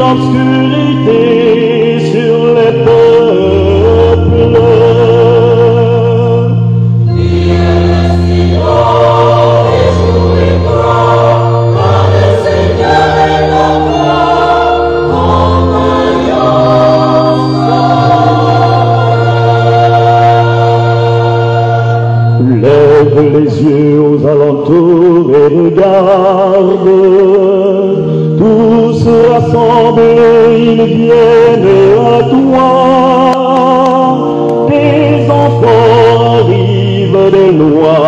l'obscurité sur les peuples. Lève les yeux aux alentours et regarde, tous rassemblés, ils viennent à toi. Tes enfants arrivent de loin,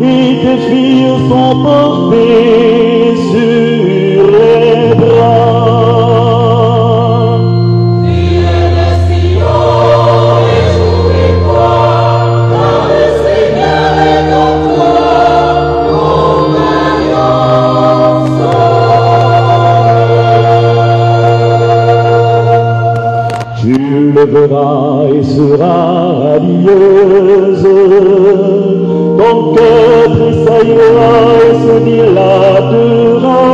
et tes filles sont portées sur les bras. Tu le verras et seras radieuse, ton cœur tressaillera et se dilatera,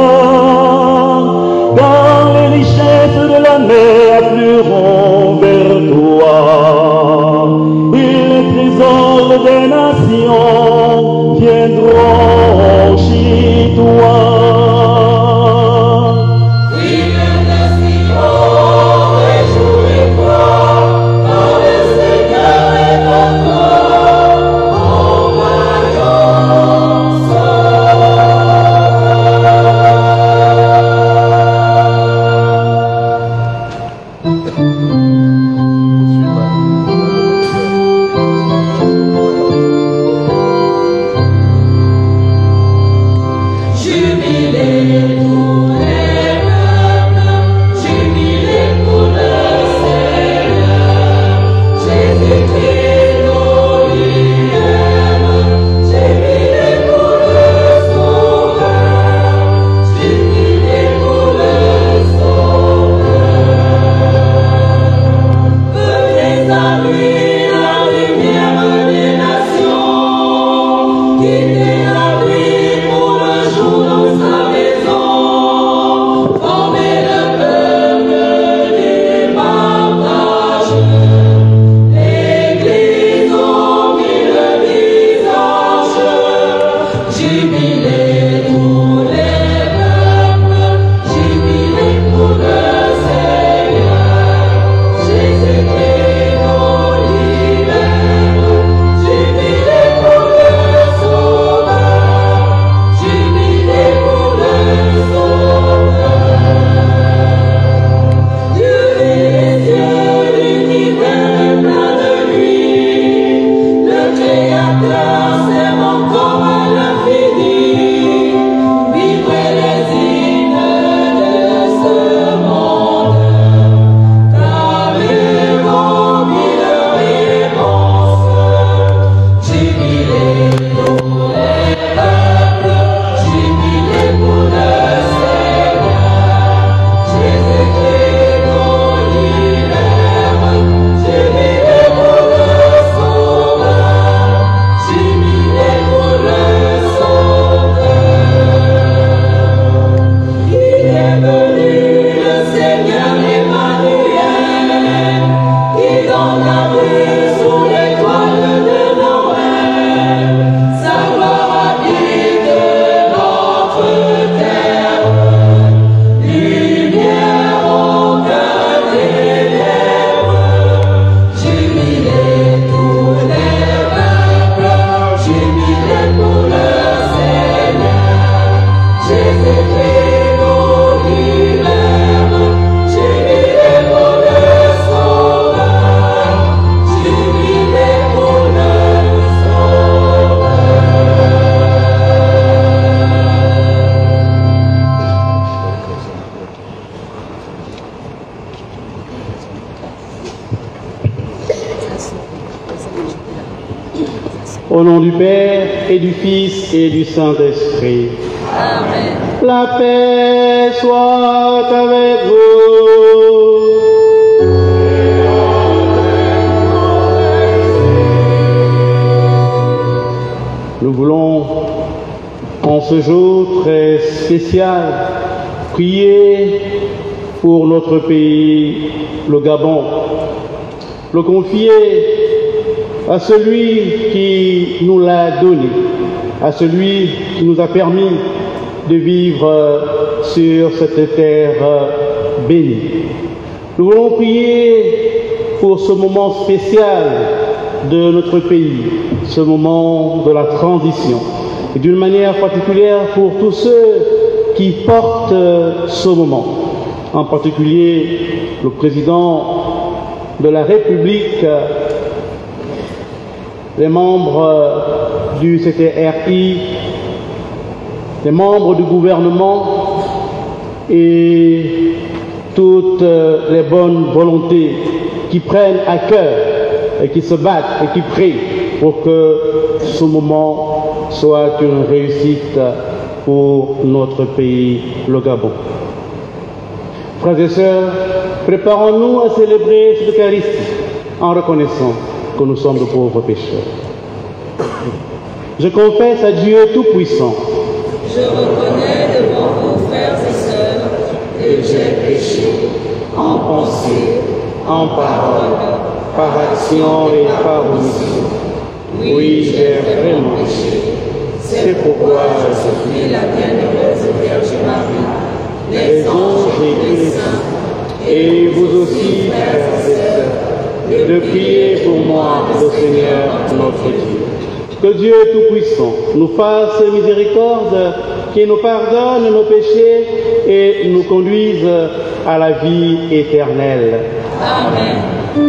car les richesses de la mer afflueront vers toi, et les trésors des nations viendront chez toi. Au nom du Père et du Fils et du Saint-Esprit. Amen. La paix soit avec vous. Nous voulons, en ce jour très spécial, prier pour notre pays, le Gabon. Le confier à celui qui nous l'a donné, à celui qui nous a permis de vivre sur cette terre bénie. Nous voulons prier pour ce moment spécial de notre pays, ce moment de la transition, et d'une manière particulière pour tous ceux qui portent ce moment, en particulier le président de la République, les membres du CTRI, les membres du gouvernement et toutes les bonnes volontés qui prennent à cœur et qui se battent et qui prient pour que ce moment soit une réussite pour notre pays, le Gabon. Frères et sœurs, préparons-nous à célébrer cette Eucharistie en reconnaissant que nous sommes de pauvres pécheurs. Je confesse à Dieu Tout-Puissant. Je reconnais devant vous, frères et sœurs, que j'ai péché en pensée, en parole, par action et par omission. Oui, j'ai vraiment péché. C'est pourquoi je supplie la bienheureuse Vierge Marie, les anges et les saints, et vous aussi, frères et sœurs, de prier pour moi, le Seigneur notre Dieu. Que Dieu Tout-Puissant nous fasse miséricorde, qu'il nous pardonne nos péchés et nous conduise à la vie éternelle. Amen. Oh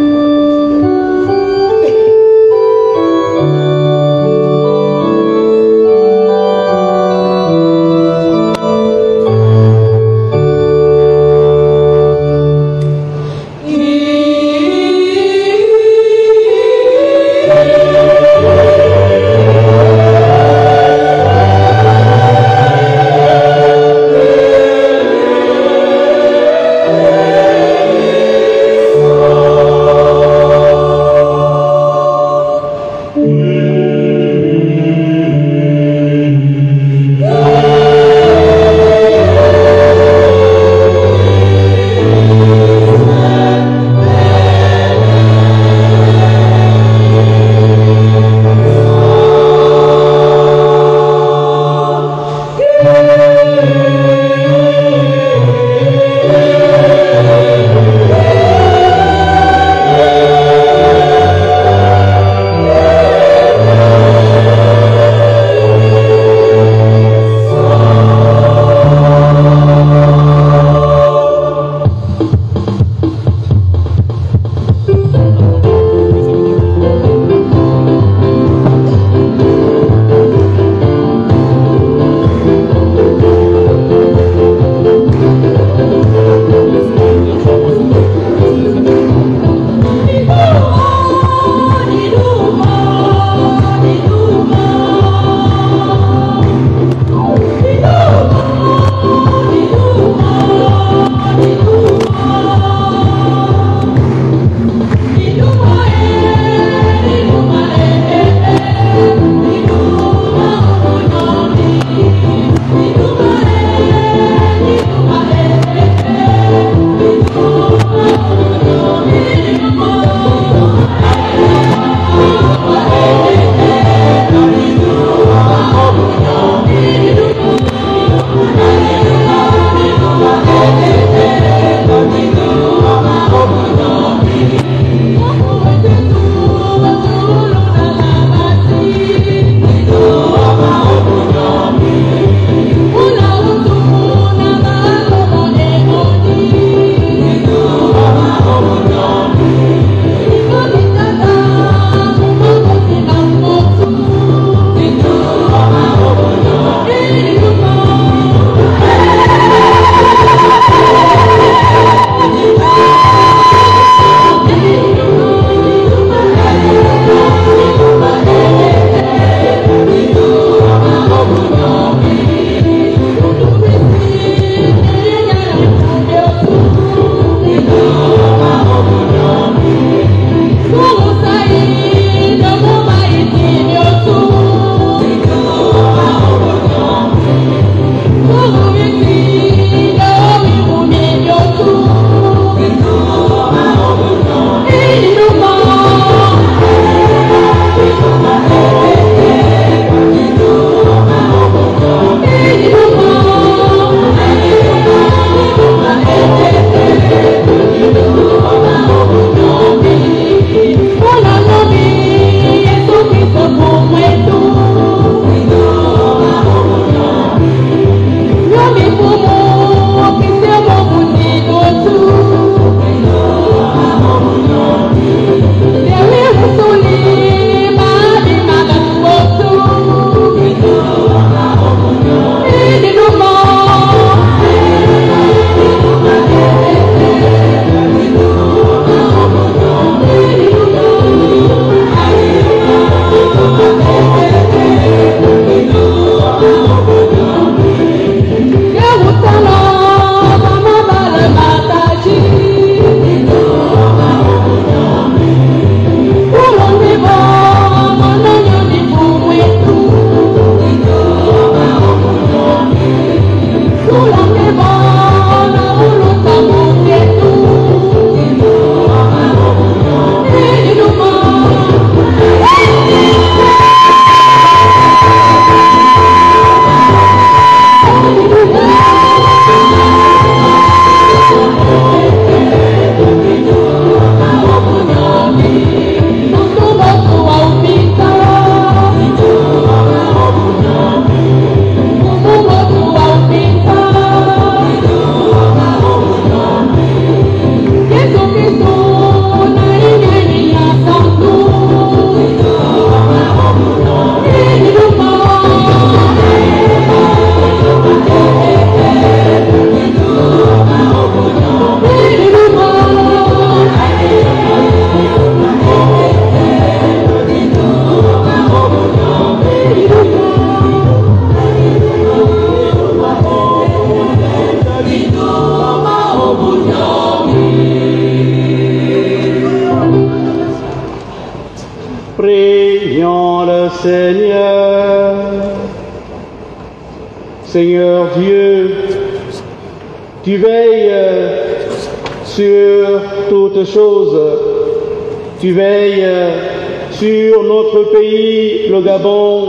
Seigneur. Seigneur Dieu, tu veilles sur toutes choses. Tu veilles sur notre pays, le Gabon,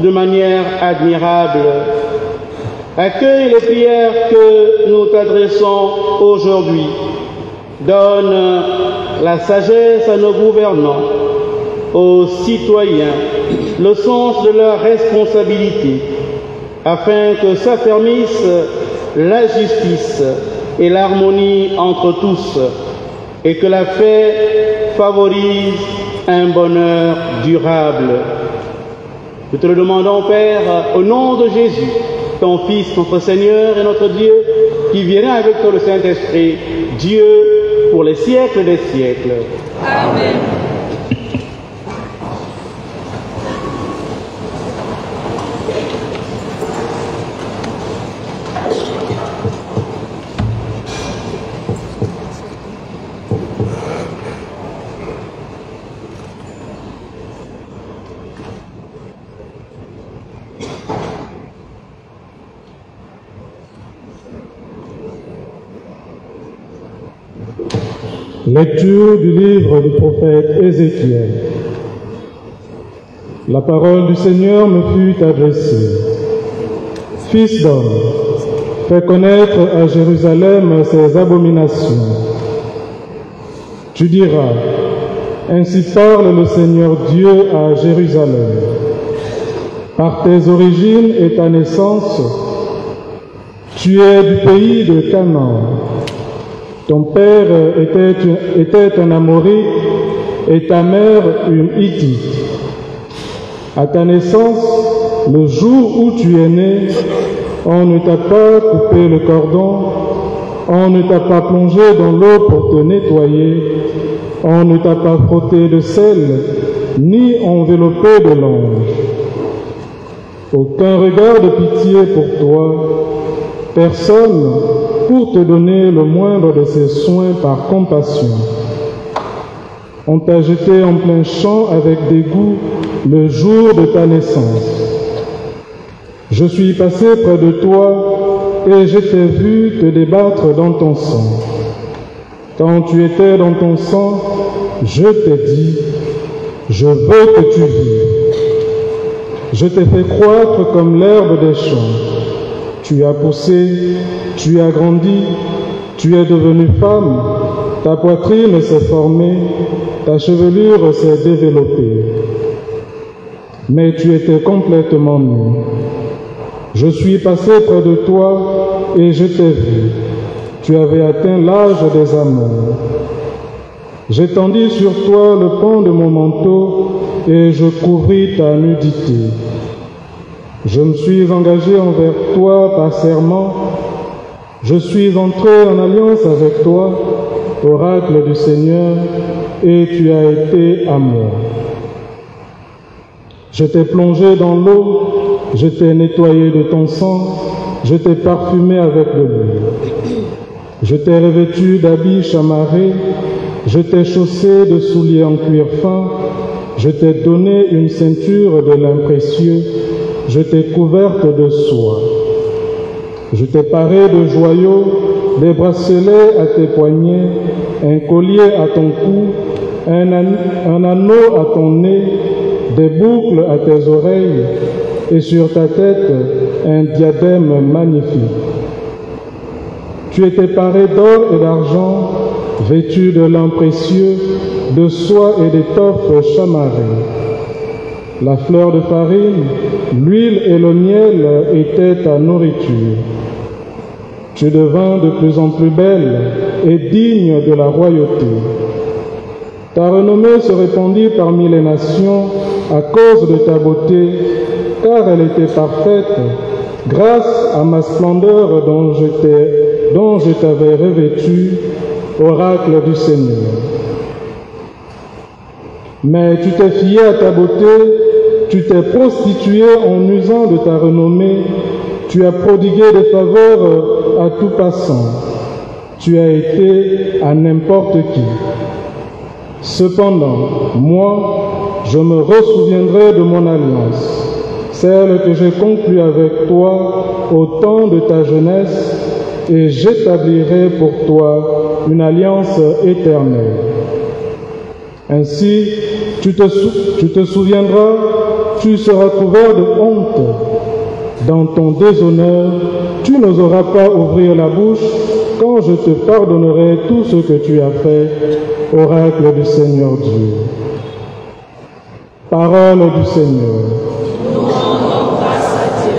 de manière admirable. Accueille les prières que nous t'adressons aujourd'hui. Donne la sagesse à nos gouvernants, aux citoyens, le sens de leur responsabilité, afin que s'affermisse la justice et l'harmonie entre tous, et que la paix favorise un bonheur durable. Nous te le demandons, Père, au nom de Jésus, ton Fils, notre Seigneur et notre Dieu, qui viendra avec toi le Saint-Esprit, Dieu pour les siècles des siècles. Amen. Lecture du livre du prophète Ézéchiel. La parole du Seigneur me fut adressée. Fils d'homme, fais connaître à Jérusalem ses abominations. Tu diras, ainsi parle le Seigneur Dieu à Jérusalem. Par tes origines et ta naissance, tu es du pays de Canaan. Ton père était un Amorite et ta mère une Hittite. À ta naissance, le jour où tu es né, on ne t'a pas coupé le cordon, on ne t'a pas plongé dans l'eau pour te nettoyer, on ne t'a pas frotté de sel, ni enveloppé de lange. Aucun regard de pitié pour toi, personne pour te donner le moindre de ses soins par compassion. On t'a jeté en plein champ avec dégoût le jour de ta naissance. Je suis passé près de toi et je t'ai vu te débattre dans ton sang. Quand tu étais dans ton sang, je t'ai dit, je veux que tu vives. Je t'ai fait croître comme l'herbe des champs. Tu as poussé, tu as grandi, tu es devenue femme, ta poitrine s'est formée, ta chevelure s'est développée. Mais tu étais complètement nue. Je suis passé près de toi et je t'ai vu. Tu avais atteint l'âge des amours. J'étendis sur toi le pan de mon manteau et je couvris ta nudité. Je me suis engagé envers toi par serment. Je suis entré en alliance avec toi, oracle du Seigneur, et tu as été à moi. Je t'ai plongé dans l'eau, je t'ai nettoyé de ton sang, je t'ai parfumé avec de l'huile. Je t'ai revêtu d'habits chamarrés, je t'ai chaussé de souliers en cuir fin, je t'ai donné une ceinture de lin précieux, je t'ai couverte de soie. Je t'ai paré de joyaux, des bracelets à tes poignets, un collier à ton cou, un anneau à ton nez, des boucles à tes oreilles, et sur ta tête un diadème magnifique. Tu étais paré d'or et d'argent, vêtu de lin précieux, de soie et d'étoffes chamarrées. La fleur de farine, l'huile et le miel étaient ta nourriture. Tu devins de plus en plus belle et digne de la royauté. Ta renommée se répandit parmi les nations à cause de ta beauté, car elle était parfaite, grâce à ma splendeur dont je t'avais revêtu, oracle du Seigneur. Mais tu t'es fié à ta beauté, tu t'es prostitué en usant de ta renommée, tu as prodigué des faveurs à tout passant, tu as été à n'importe qui. Cependant, moi, je me ressouviendrai de mon alliance, celle que j'ai conclue avec toi au temps de ta jeunesse, et j'établirai pour toi une alliance éternelle. Ainsi, tu te souviendras, tu seras couvert de honte. Dans ton déshonneur, tu n'oseras pas ouvrir la bouche quand je te pardonnerai tout ce que tu as fait, oracle du Seigneur Dieu. Parole du Seigneur. Nous rendons grâce à Dieu.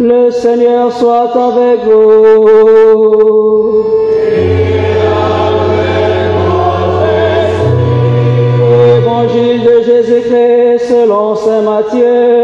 Le Seigneur soit avec vous. Évangile de Jésus-Christ selon saint Matthieu.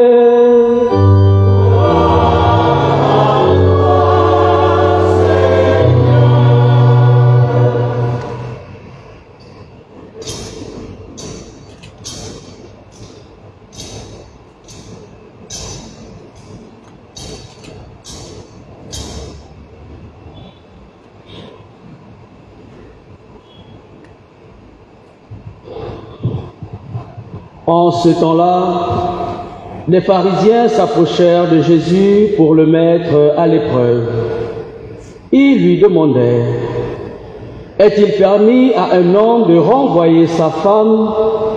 En ce temps-là, les pharisiens s'approchèrent de Jésus pour le mettre à l'épreuve. Ils lui demandèrent: est-il permis à un homme de renvoyer sa femme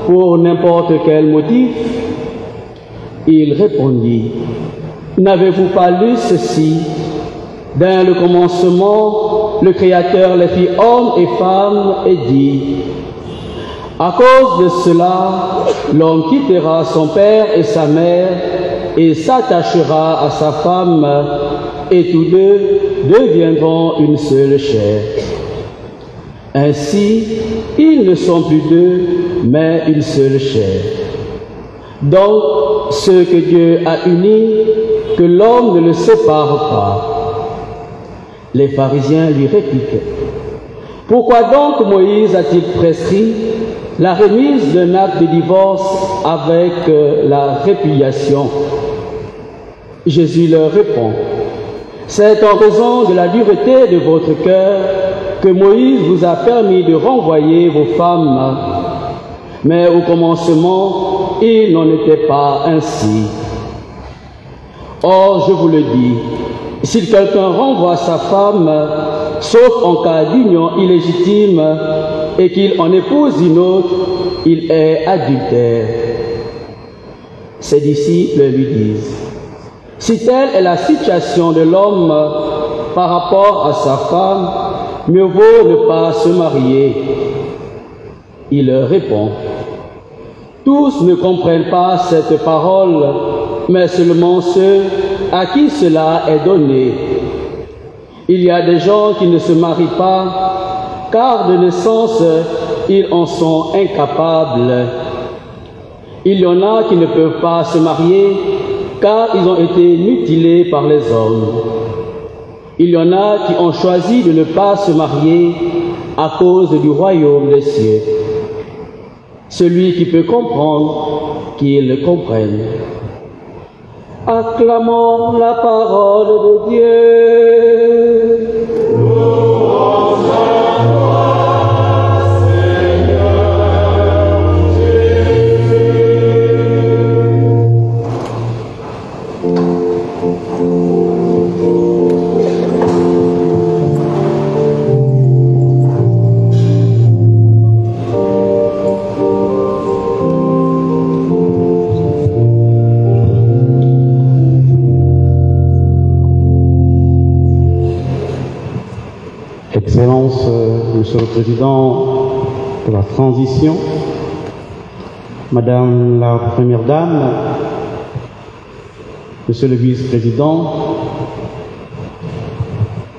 pour n'importe quel motif? Il répondit: n'avez-vous pas lu ceci? Dans le commencement, le Créateur les fit hommes et femmes et dit: à cause de cela, l'homme quittera son père et sa mère et s'attachera à sa femme, et tous deux deviendront une seule chair. Ainsi, ils ne sont plus deux, mais une seule chair. Donc, ce que Dieu a uni, que l'homme ne le sépare pas. Les pharisiens lui répliquaient: pourquoi donc Moïse a-t-il prescrit la remise d'un acte de divorce avec la répudiation? Jésus leur répond: c'est en raison de la dureté de votre cœur que Moïse vous a permis de renvoyer vos femmes, mais au commencement, il n'en était pas ainsi. Or, je vous le dis, si quelqu'un renvoie sa femme, sauf en cas d'union illégitime, et qu'il en épouse une autre, il est adultère. Ses disciples lui disent: si telle est la situation de l'homme par rapport à sa femme, mieux vaut ne pas se marier. Il leur répond: tous ne comprennent pas cette parole, mais seulement ceux à qui cela est donné. Il y a des gens qui ne se marient pas, car de naissance, ils en sont incapables. Il y en a qui ne peuvent pas se marier, car ils ont été mutilés par les hommes. Il y en a qui ont choisi de ne pas se marier à cause du royaume des cieux. Celui qui peut comprendre, qu'il le comprenne. Acclamons la parole de Dieu. Excellence, Monsieur le Président de la Transition, Madame la Première Dame, Monsieur le Vice-Président,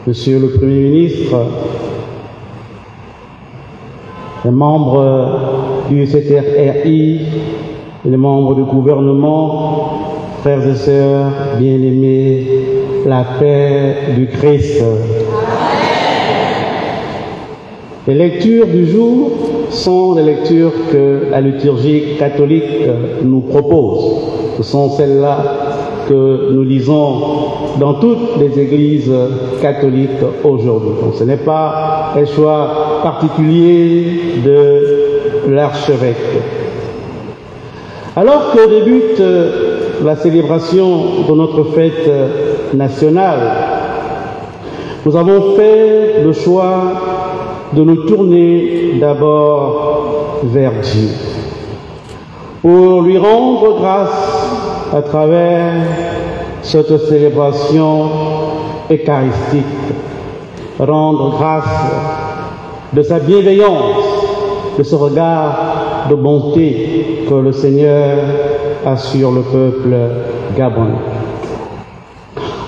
Monsieur le Premier ministre, les membres du CTRI et les membres du gouvernement, frères et sœurs bien-aimés, la paix du Christ. Les lectures du jour sont les lectures que la liturgie catholique nous propose. Ce sont celles-là que nous lisons dans toutes les églises catholiques aujourd'hui. Donc ce n'est pas un choix particulier de l'archevêque. Alors que débute la célébration de notre fête nationale, nous avons fait le choix de nous tourner d'abord vers Dieu, pour lui rendre grâce à travers cette célébration eucharistique, rendre grâce de sa bienveillance, de ce regard de bonté que le Seigneur a sur le peuple gabonais.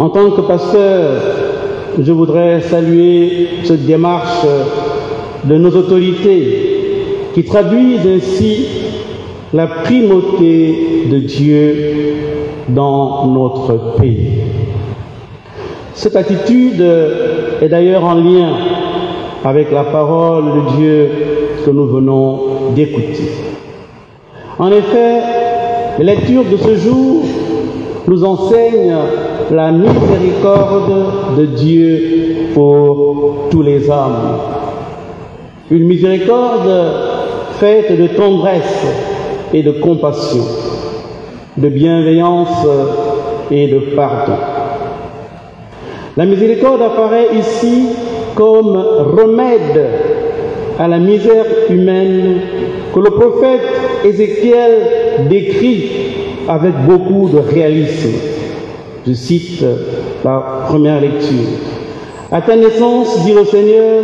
En tant que pasteur, je voudrais saluer cette démarche de nos autorités qui traduisent ainsi la primauté de Dieu dans notre pays. Cette attitude est d'ailleurs en lien avec la parole de Dieu que nous venons d'écouter. En effet, les lectures de ce jour nous enseignent la miséricorde de Dieu pour tous les hommes. Une miséricorde faite de tendresse et de compassion, de bienveillance et de pardon. La miséricorde apparaît ici comme remède à la misère humaine que le prophète Ézéchiel décrit avec beaucoup de réalisme. Je cite la première lecture. « À ta naissance, dit le Seigneur,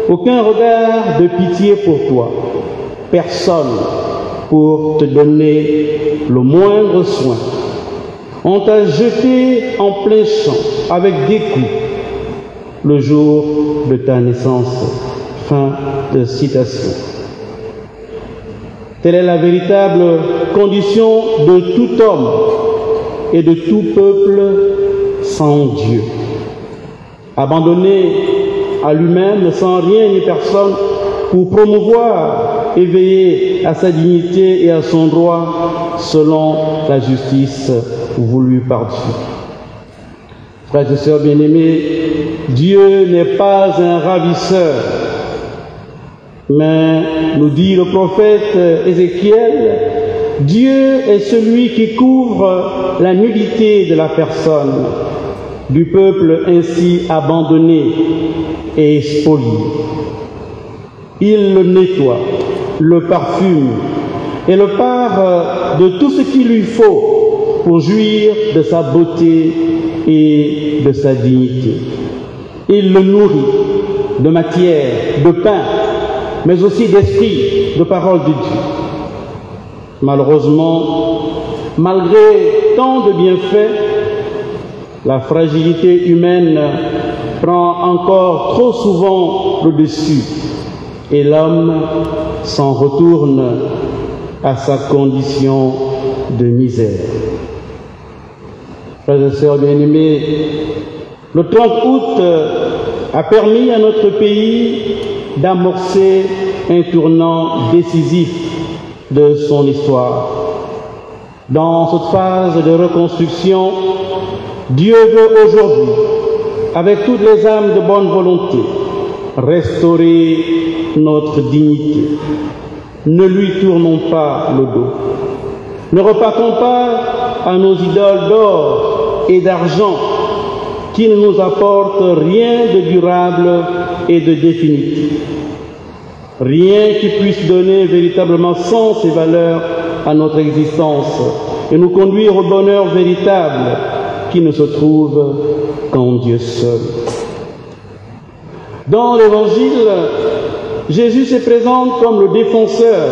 aucun regard de pitié pour toi, personne pour te donner le moindre soin. On t'a jeté en plein champ avec des coups le jour de ta naissance. » Fin de citation. Telle est la véritable condition de tout homme et de tout peuple sans Dieu. Abandonné à lui-même, sans rien ni personne, pour promouvoir et veiller à sa dignité et à son droit selon la justice voulue par Dieu. Frères et sœurs bien-aimés, Dieu n'est pas un ravisseur, mais, nous dit le prophète Ézéchiel, Dieu est celui qui couvre la nudité de la personne, du peuple ainsi abandonné et spolié. Il le nettoie, le parfume et le pare de tout ce qu'il lui faut pour jouir de sa beauté et de sa dignité. Il le nourrit de matière, de pain, mais aussi d'esprit, de parole de Dieu. Malheureusement, malgré tant de bienfaits, la fragilité humaine prend encore trop souvent le dessus et l'homme s'en retourne à sa condition de misère. Frères et sœurs bien-aimés, le 30 août a permis à notre pays d'amorcer un tournant décisif de son histoire. Dans cette phase de reconstruction, Dieu veut aujourd'hui, avec toutes les âmes de bonne volonté, restaurer notre dignité. Ne lui tournons pas le dos. Ne repartons pas à nos idoles d'or et d'argent qui ne nous apportent rien de durable et de définitif. Rien qui puisse donner véritablement sens et valeur à notre existence et nous conduire au bonheur véritable qui ne se trouve qu'en Dieu seul. Dans l'Évangile, Jésus se présente comme le défenseur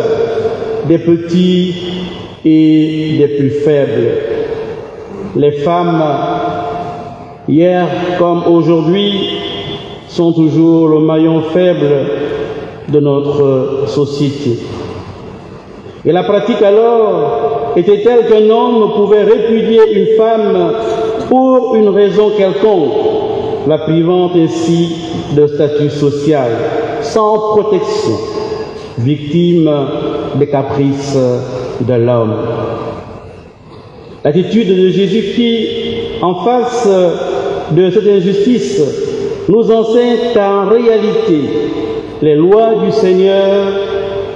des petits et des plus faibles. Les femmes, hier comme aujourd'hui, sont toujours le maillon faible de notre société. Et la pratique alors était telle qu'un homme pouvait répudier une femme pour une raison quelconque, la privant ainsi de statut social, sans protection, victime des caprices de l'homme. L'attitude de Jésus qui, en face de cette injustice, nous enseigne qu'en réalité, les lois du Seigneur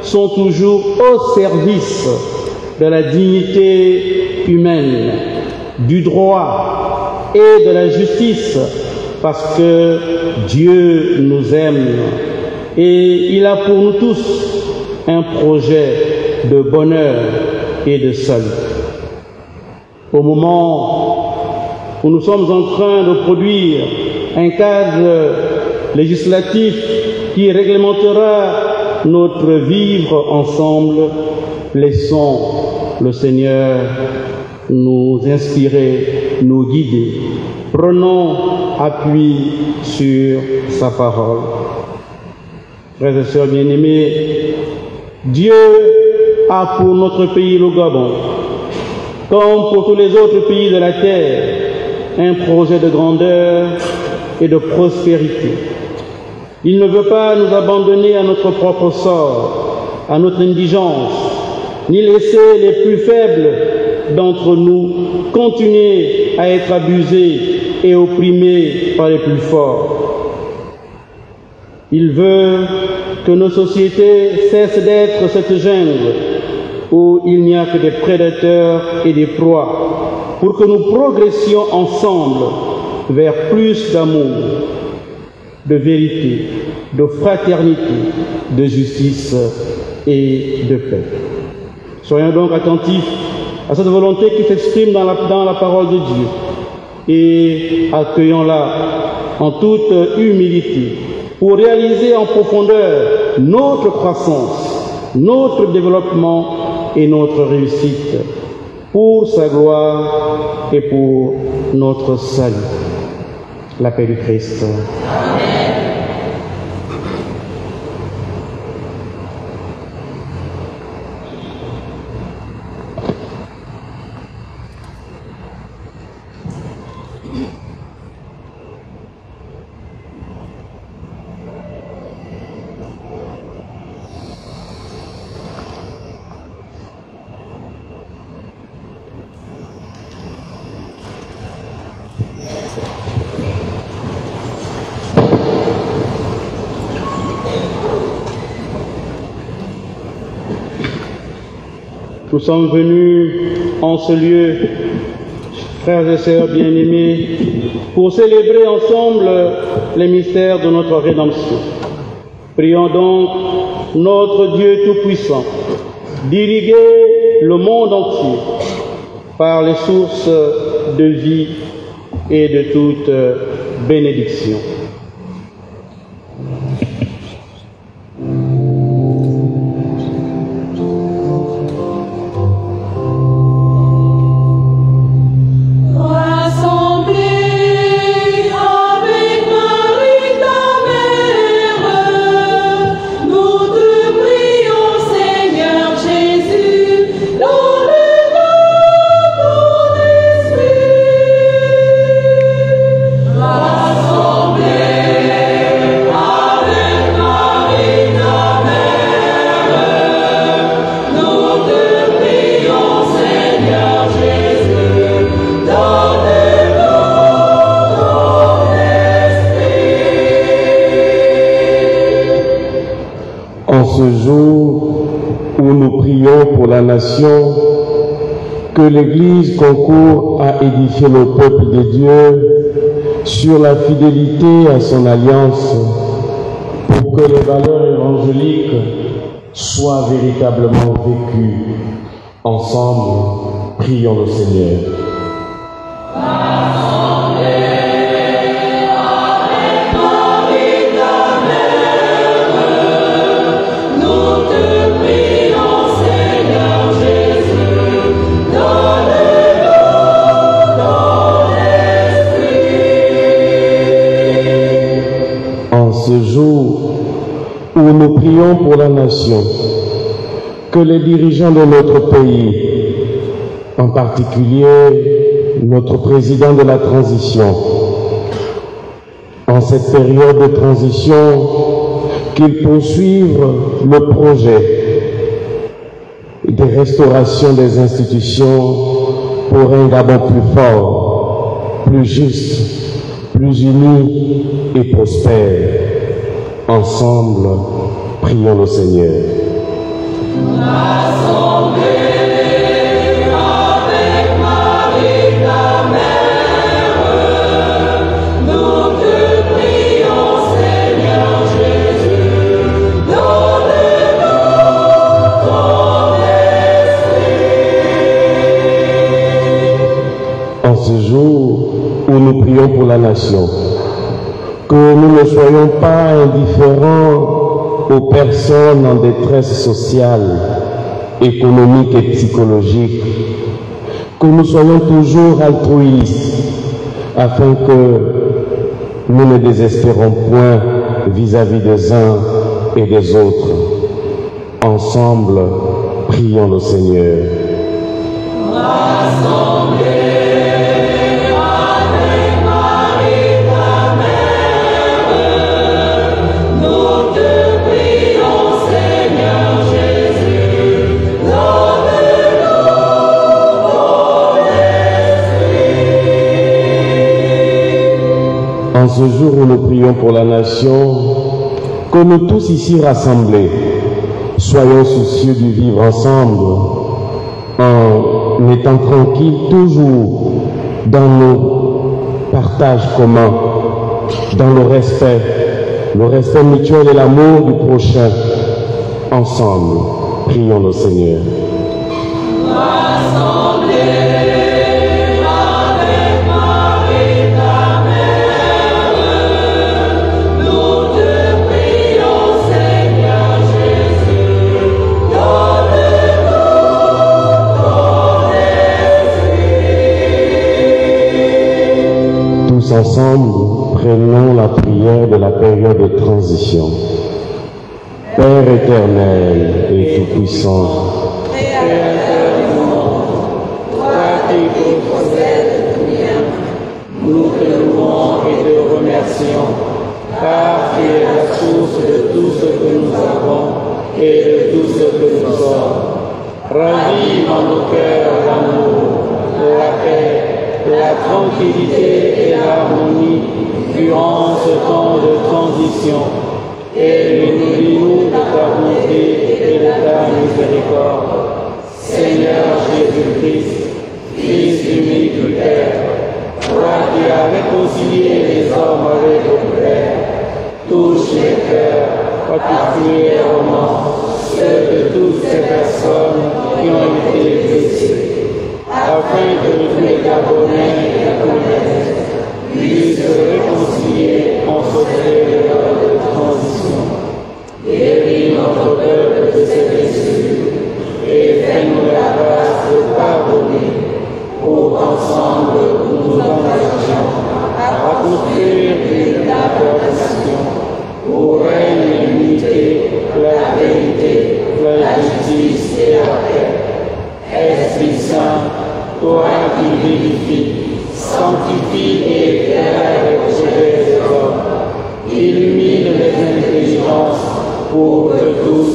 sont toujours au service de la dignité humaine, du droit et de la justice, parce que Dieu nous aime et il a pour nous tous un projet de bonheur et de salut. Au moment où nous sommes en train de produire un cadre législatif qui réglementera notre vivre ensemble, laissons le Seigneur nous inspirer, nous guider. Prenons appui sur sa parole. Frères et sœurs bien-aimés, Dieu a pour notre pays, le Gabon, comme pour tous les autres pays de la terre, un projet de grandeur et de prospérité. Il ne veut pas nous abandonner à notre propre sort, à notre indigence, ni laisser les plus faibles d'entre nous continuer à être abusés et opprimés par les plus forts. Il veut que nos sociétés cessent d'être cette jungle où il n'y a que des prédateurs et des proies, pour que nous progressions ensemble vers plus d'amour, de vérité, de fraternité, de justice et de paix. Soyons donc attentifs à cette volonté qui s'exprime dans la parole de Dieu et accueillons-la en toute humilité pour réaliser en profondeur notre croissance, notre développement et notre réussite pour sa gloire et pour notre salut. La paix du Christ. Amen. Nous sommes venus en ce lieu, frères et sœurs bien-aimés, pour célébrer ensemble les mystères de notre rédemption. Prions donc notre Dieu Tout-Puissant d'irriguer le monde entier par les sources de vie et de toute bénédiction. La nation, que l'Église concourt à édifier le peuple de Dieu sur la fidélité à son alliance pour que les valeurs évangéliques soient véritablement vécues. Ensemble, prions le Seigneur. Ce jour où nous prions pour la nation, que les dirigeants de notre pays, en particulier notre président de la transition, en cette période de transition, qu'ils poursuivent le projet de restauration des institutions pour un Gabon plus fort, plus juste, plus uni et prospère. Ensemble, prions le Seigneur. Assemblée avec Marie ta mère, nous te prions, Seigneur Jésus, donne-nous ton esprit. En ce jour où nous prions pour la nation, que nous ne soyons pas indifférents aux personnes en détresse sociale, économique et psychologique, que nous soyons toujours altruistes, afin que nous ne désespérons point vis-à-vis des uns et des autres. Ensemble, prions le Seigneur. En ce jour où nous prions pour la nation, que nous tous ici rassemblés soyons soucieux du vivre ensemble en étant tranquilles toujours dans nos partages communs, dans le respect mutuel et l'amour du prochain. Ensemble, prions le Seigneur. Ensemble, prenons la prière de la période de transition. Père éternel et tout-puissant, Créateur du monde, toi qui possèdes tout bien, nous te louons et te remercions, car tu es la source de tout ce que nous avons et de tout ce que nous sommes. Ravive en nos cœurs l'amour, la paix, la tranquillité et l'harmonie durant ce temps de transition. Éloigne-nous de ta bonté et de ta miséricorde. Seigneur Jésus-Christ, Fils unique du Père, toi qui as réconcilié les hommes avec le Père, touche les cœurs particulièrement ceux de toutes ces personnes qui ont été blessées, afin que tous les Gabonais et Gabonaises puissent se réconcilier en ce période de transition. Guéris notre peuple de ses blessures et fais-nous la grâce de pardonner pour qu'ensemble nous nous engagions à construire une nation où règne l'unité, la vérité, la justice et la paix. Esprit Saint, toi qui vivifies, sanctifie et éclaire les projets des hommes, illumine les intelligences pour que tous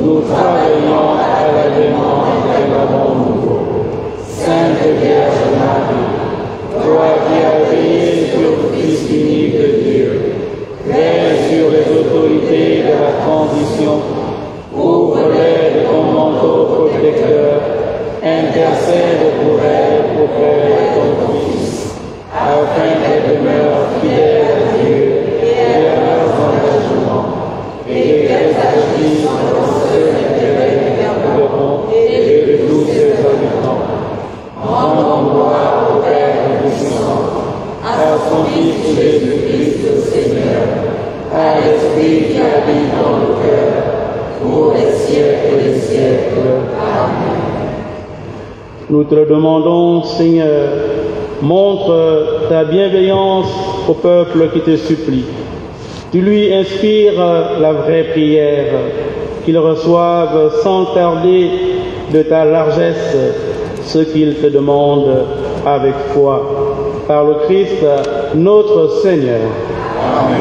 nous travaillions à l'avènement d'un Gabon nouveau. Sainte Vierge Marie, toi qui as veillé sur le Fils unique de Dieu, veille sur les autorités de la transition, ouvre-les de ton manteau protecteur, intercède pour elles auprès de ton Fils, afin qu'elles demeurent fidèles à Dieu et à leurs engagements, et qu'elles agissent dans ceux intérêts du Gabon et de tous ses habitants. Rendons gloire au Père puissant, à son Fils Jésus-Christ le Seigneur, à l'Esprit qui habite dans nos cœurs, pour les siècles et les siècles. Amen. Nous te le demandons, Seigneur, montre ta bienveillance au peuple qui te supplie. Tu lui inspires la vraie prière, qu'il reçoive sans tarder de ta largesse ce qu'il te demande avec foi. Par le Christ, notre Seigneur. Amen.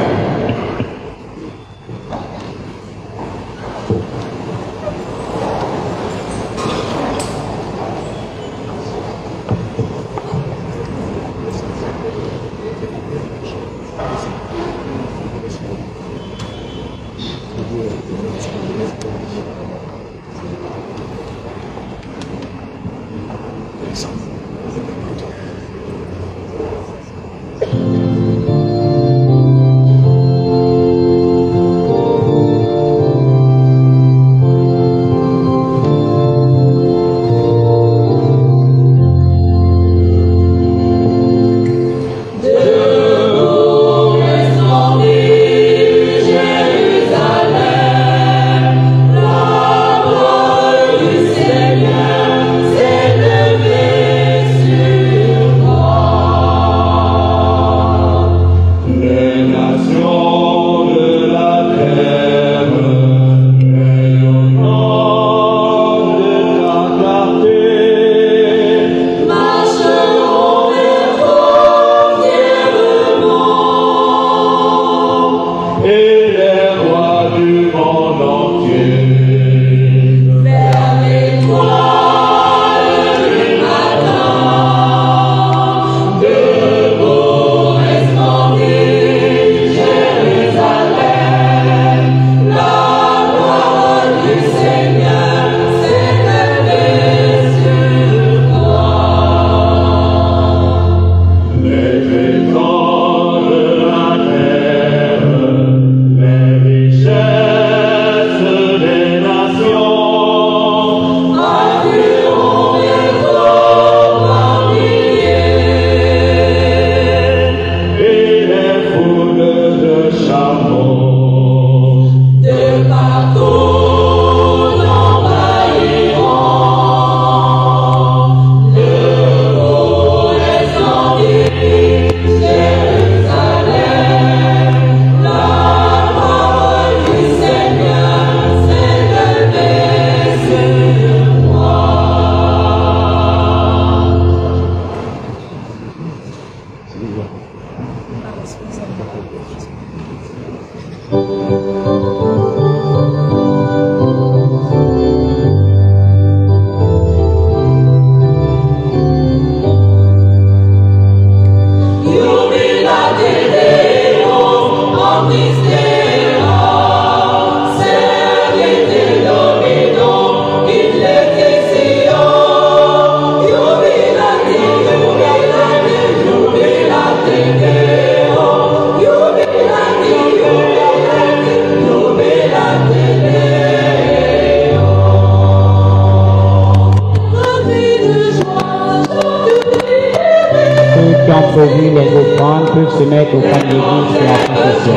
Les offrandes peuvent se mettre au coin de l'église pour la procession.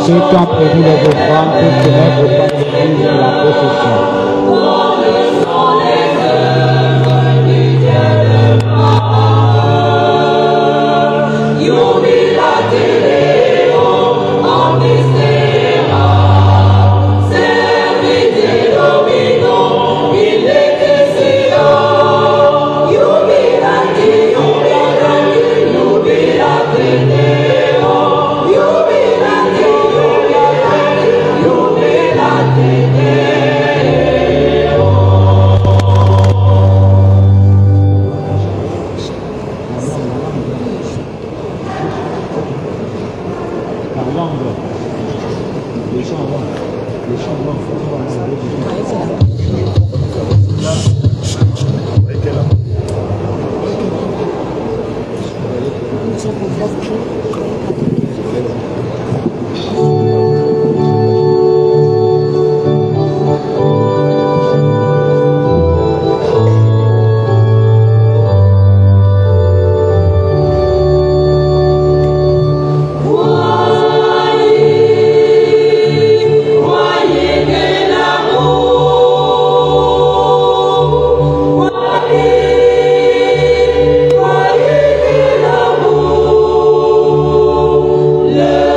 Ceux qui ont prévu les offrandes peuvent se mettre au coin de l'église pour la procession. Love.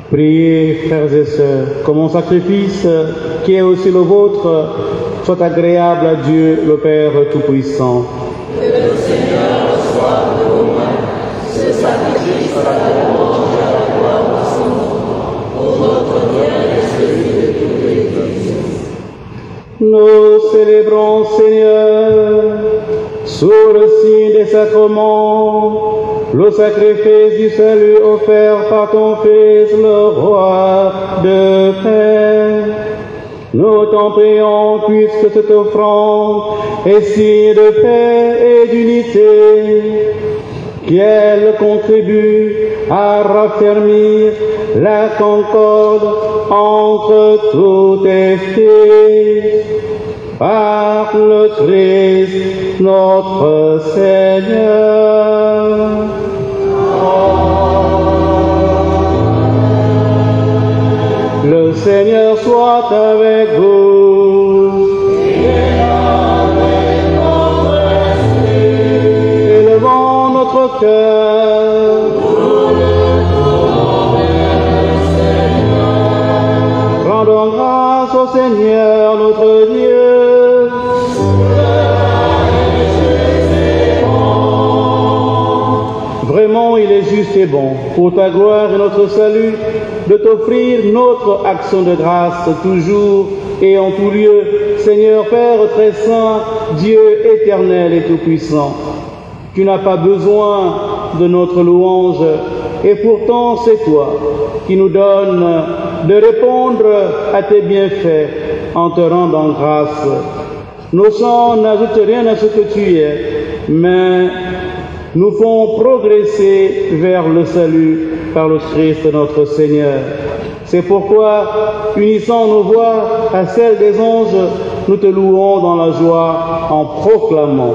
Priez, frères et sœurs, que mon sacrifice, qui est aussi le vôtre, soit agréable à Dieu, le Père Tout-Puissant. Que le Seigneur reçoive de vos mains ce sacrifice à la louange et à la gloire de son nom, pour notre bien et celui de toute l'Église. Nous célébrons, Seigneur, sous le signe des sacrements, le sacrifice du salut offert par ton Fils, le roi de paix. Nous t'en prions, puisque cette offrande est signe de paix et d'unité, qu'elle contribue à raffermir la concorde entre tous tes fils. Par le Christ notre Seigneur. Le Seigneur soit avec vous. Élevons notre cœur. Rendons grâce au Seigneur notre Dieu. Vraiment, il est juste et bon, pour ta gloire et notre salut, de t'offrir notre action de grâce toujours et en tout lieu, Seigneur Père très saint, Dieu éternel et tout-puissant. Tu n'as pas besoin de notre louange, et pourtant c'est toi qui nous donnes de répondre à tes bienfaits en te rendant grâce. Nos chants n'ajoutent rien à ce que tu es, mais nous font progresser vers le salut par le Christ notre Seigneur. C'est pourquoi, unissant nos voix à celles des anges, nous te louons dans la joie en proclamant.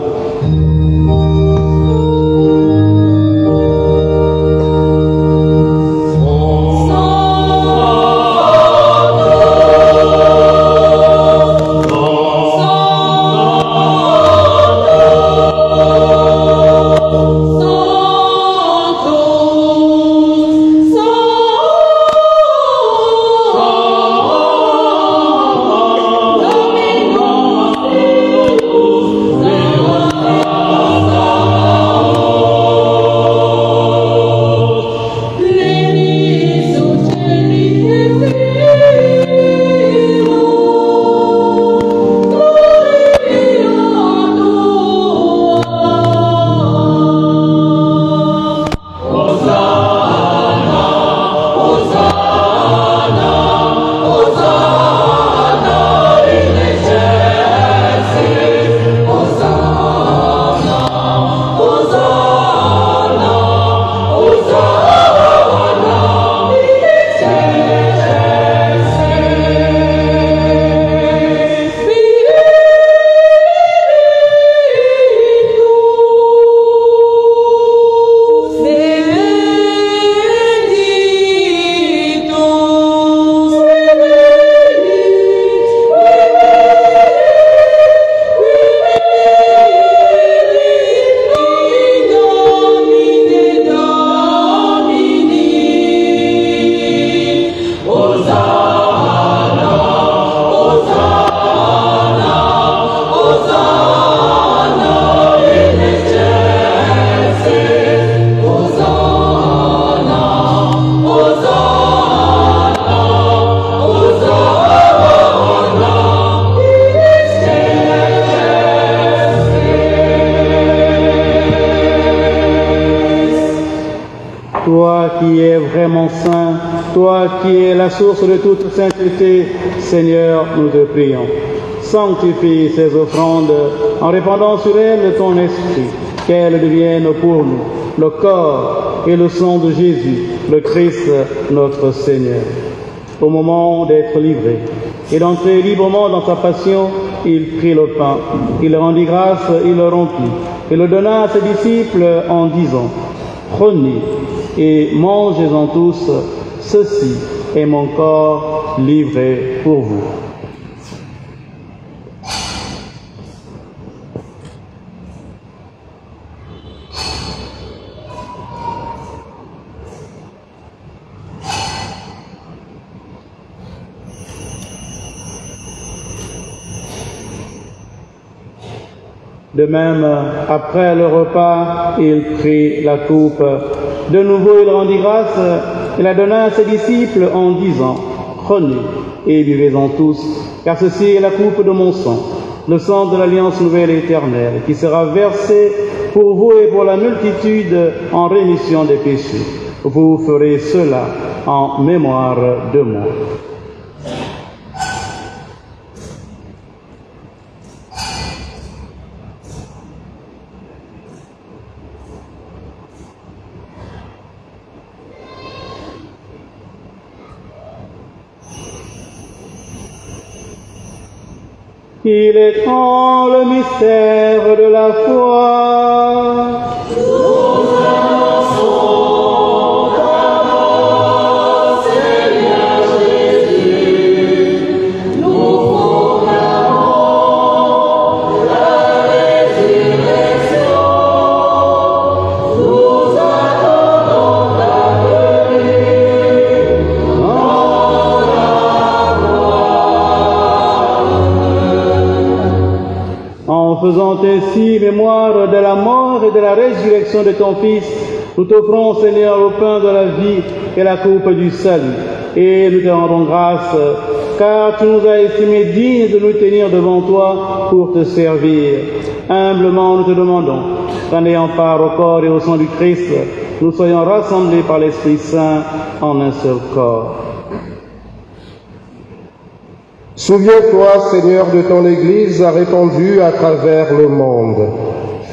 Toi qui es vraiment saint, toi qui es la source de toute sainteté, Seigneur, nous te prions. Sanctifie ces offrandes en répandant sur elles ton esprit, qu'elles deviennent pour nous le corps et le sang de Jésus, le Christ, notre Seigneur. Au moment d'être livré et d'entrer librement dans sa passion, il prit le pain, il rendit grâce, il le rompit et le donna à ses disciples en disant: prenez et mangez-en tous, ceci est mon corps livré pour vous. De même, après le repas, il prit la coupe. De nouveau, il rendit grâce et la donna à ses disciples en disant: prenez et buvez-en tous, car ceci est la coupe de mon sang, le sang de l'Alliance nouvelle et éternelle, qui sera versé pour vous et pour la multitude en rémission des péchés. Vous ferez cela en mémoire de moi. Il est grand le mystère de la foi. Nous annonçons ta mort, Seigneur Jésus. Nous proclamons la résurrection. Nous attendons ta venue dans la En faisant ainsi mémoire de la mort et de la résurrection de ton Fils, nous t'offrons, Seigneur, le pain de la vie et la coupe du salut. Et nous te rendons grâce, car tu nous as estimés dignes de nous tenir devant toi pour te servir. Humblement, nous te demandons qu'en ayant part au corps et au sang du Christ, nous soyons rassemblés par l'Esprit Saint en un seul corps. Souviens-toi, Seigneur, de ton Église répandue à travers le monde.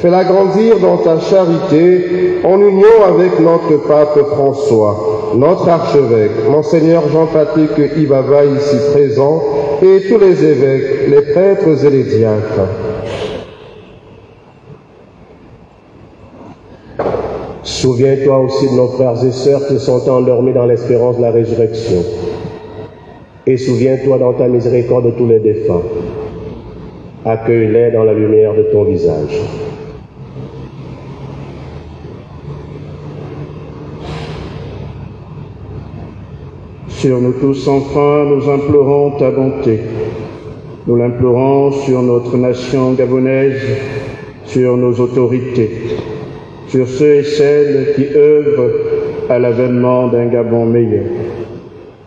Fais-la grandir dans ta charité, en union avec notre pape François, notre archevêque, Monseigneur Jean-Patrick Ibava, ici présent, et tous les évêques, les prêtres et les diacres. Souviens-toi aussi de nos frères et sœurs qui sont endormis dans l'espérance de la résurrection. Et souviens-toi dans ta miséricorde de tous les défunts. Accueille-les dans la lumière de ton visage. Sur nous tous, enfin, nous implorons ta bonté. Nous l'implorons sur notre nation gabonaise, sur nos autorités, sur ceux et celles qui œuvrent à l'avènement d'un Gabon meilleur.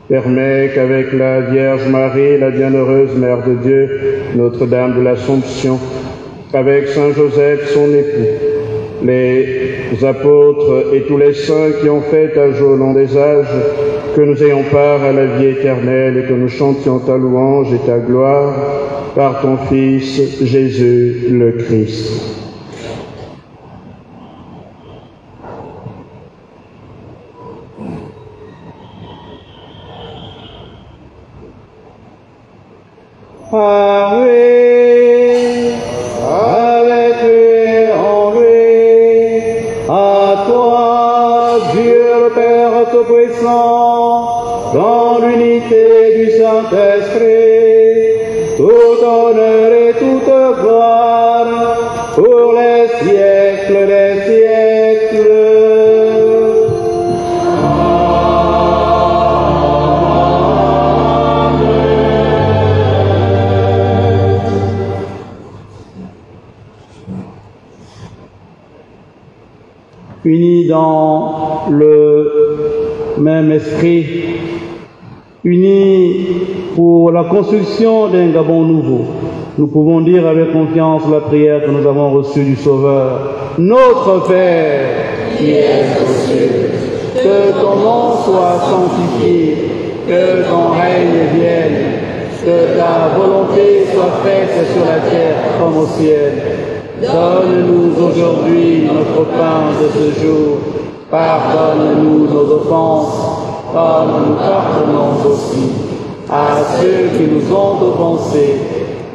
Permets qu'avec la Vierge Marie, la bienheureuse Mère de Dieu, Notre-Dame de l'Assomption, avec Saint Joseph, son époux, les apôtres et tous les saints qui ont fait âge au long des âges, que nous ayons part à la vie éternelle et que nous chantions ta louange et ta gloire par ton Fils Jésus le Christ. Avec lui, en lui, à toi, Dieu le Père Tout-Puissant, dans l'unité du Saint-Esprit, tout honneur et toute gloire, pour les siècles des siècles. Unis dans le même esprit, unis pour la construction d'un Gabon nouveau, nous pouvons dire avec confiance la prière que nous avons reçue du Sauveur. Notre Père, qui es aux cieux, que ton nom soit sanctifié, que ton règne vienne, que ta volonté soit faite sur la terre comme au ciel. Donne-nous aujourd'hui notre pain de ce jour. Pardonne-nous nos offenses, comme nous pardonnons aussi à ceux qui nous ont offensés.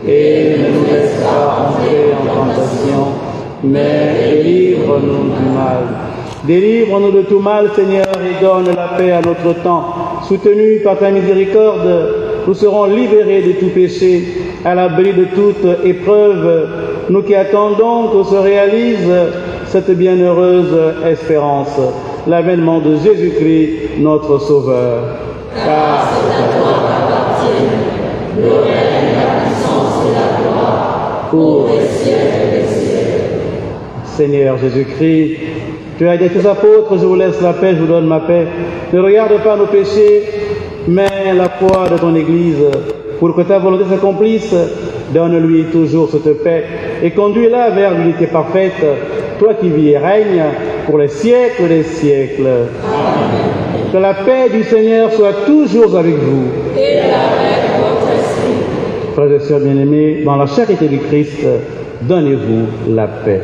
Et ne nous laisse pas entrer en tentation, mais délivre-nous du mal. Délivre-nous de tout mal, Seigneur, et donne la paix à notre temps. Soutenus par ta miséricorde, nous serons libérés de tout péché, à l'abri de toute épreuve, nous qui attendons que se réalise cette bienheureuse espérance, l'avènement de Jésus-Christ, notre Sauveur. Car c'est à toi qu'appartient le règne, la puissance et la gloire, pour les siècles des siècles. Seigneur Jésus-Christ, tu as dit à tes apôtres, je vous laisse la paix, je vous donne ma paix. Ne regarde pas nos péchés, mais la foi de ton Église pour que ta volonté s'accomplisse. Donne-lui toujours cette paix et conduis-la vers l'unité parfaite, toi qui vis et règnes pour les siècles des siècles. Amen. Que la paix du Seigneur soit toujours avec vous. Et avec votre esprit. Frères et sœurs bien-aimés, dans la charité du Christ, donnez-vous la paix.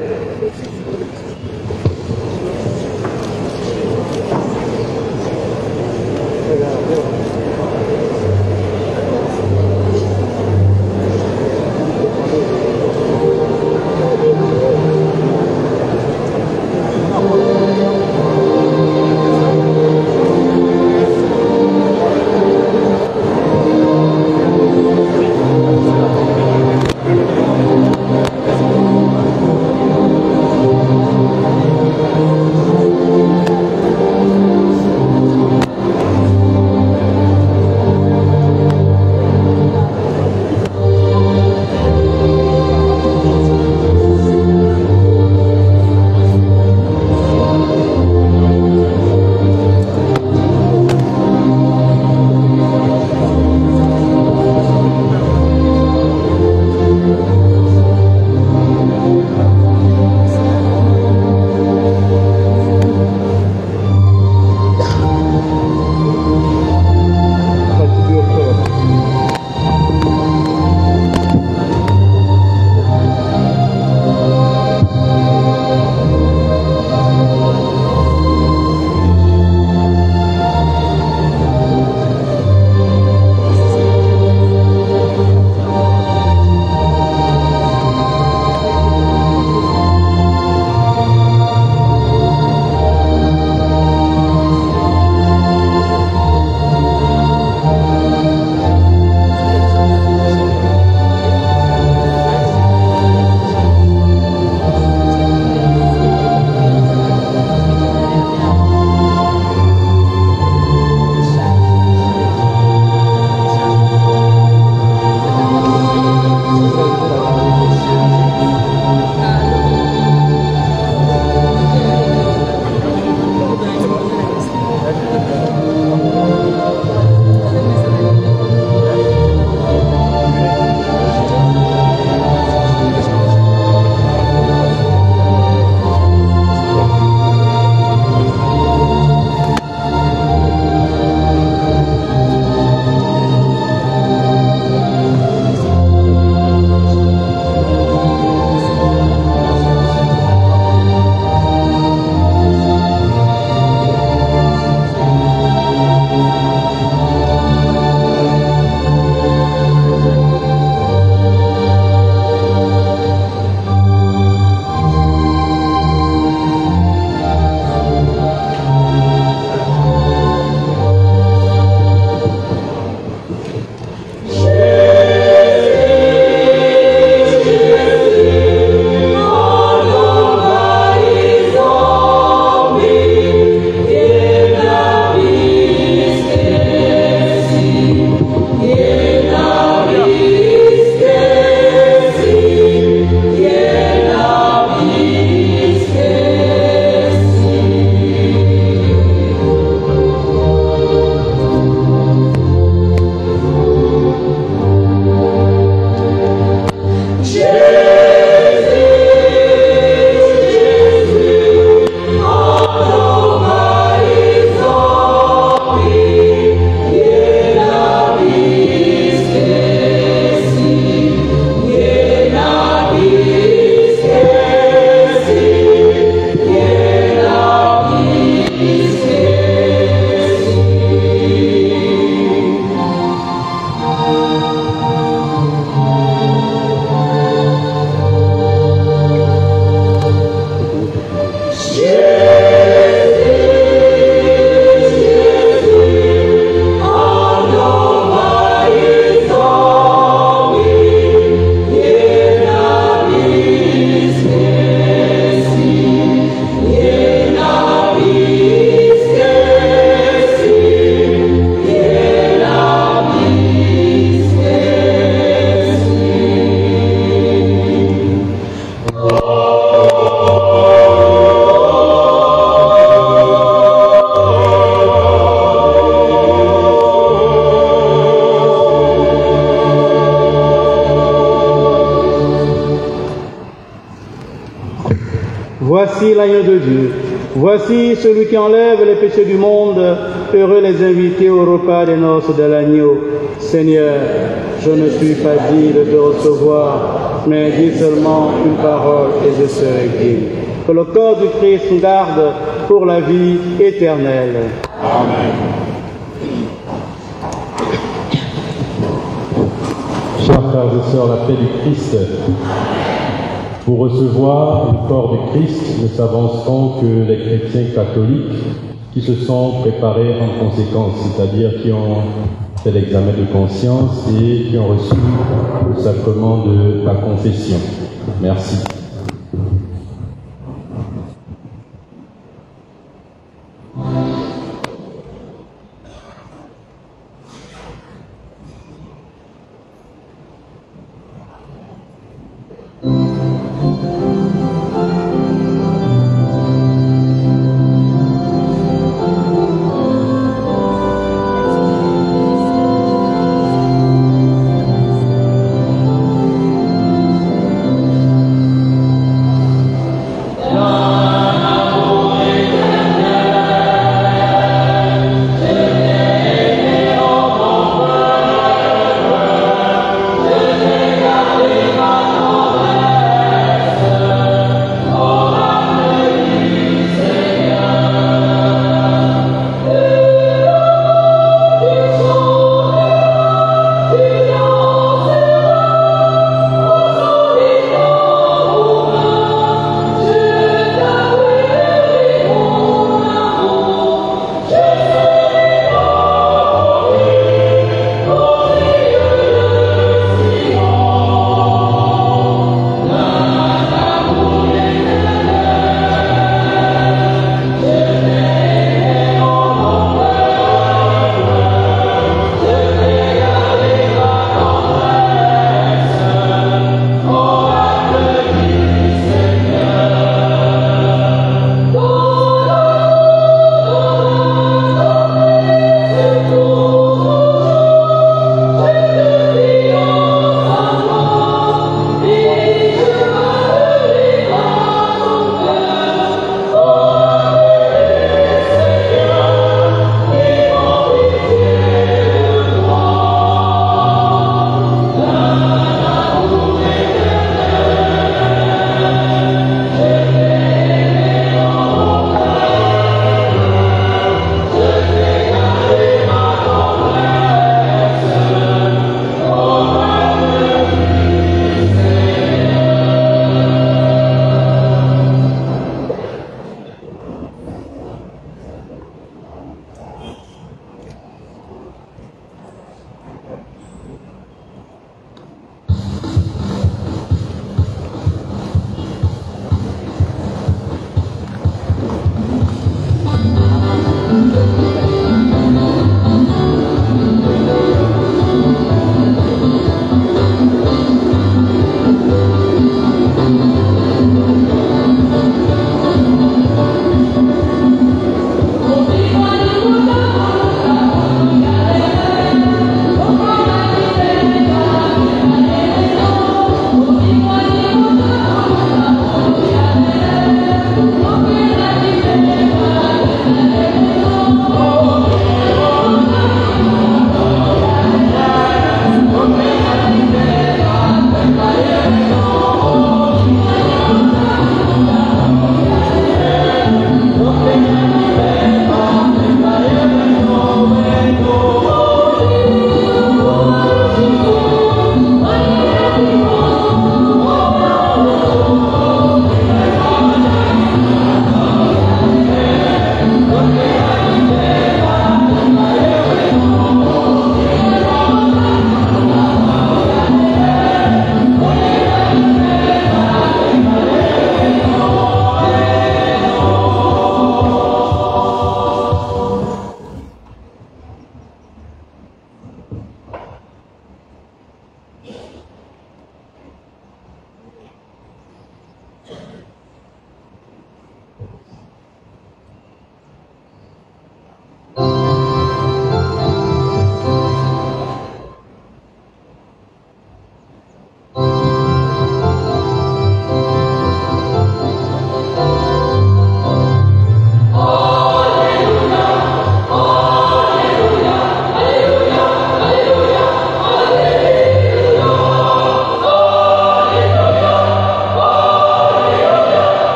Voici l'agneau de Dieu. Voici celui qui enlève les péchés du monde. Heureux les invités au repas des noces de l'agneau. Seigneur, je ne suis pas digne de te recevoir, mais dis seulement une parole et je serai digne. Que le corps du Christ nous garde pour la vie éternelle. Amen. Chers frères et sœurs, la paix du Christ. Pour recevoir le corps du Christ, ne s'avanceront que les chrétiens catholiques qui se sont préparés en conséquence, c'est-à-dire qui ont fait l'examen de conscience et qui ont reçu le sacrement de la confession. Merci.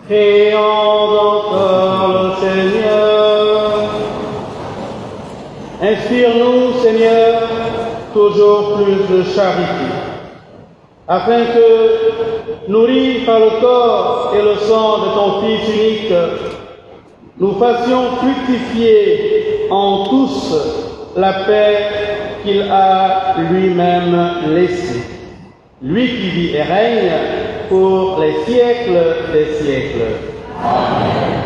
Prions encore le Seigneur. Inspire-nous, Seigneur, toujours plus de charité, afin que, nourris par le corps et le sang de ton Fils unique, nous fassions fructifier en tous la paix qu'il a lui-même laissée. Lui qui vit et règne pour les siècles des siècles. Amen.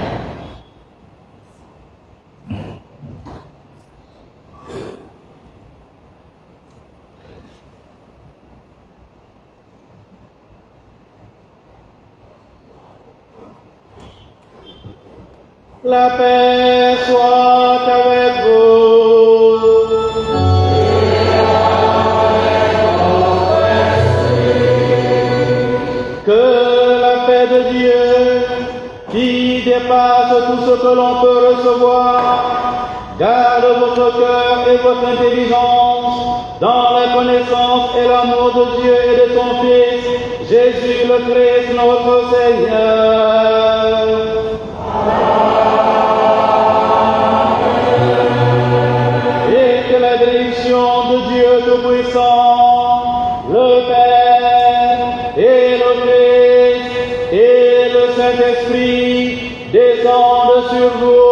La paix soit avec vous. Que la paix de Dieu, qui dépasse tout ce que l'on peut recevoir, garde votre cœur et votre intelligence dans la connaissance et l'amour de Dieu et de son Fils, Jésus le Christ, notre Seigneur. De Dieu Tout-Puissant, le Père et le Fils et le Saint-Esprit descendent sur vous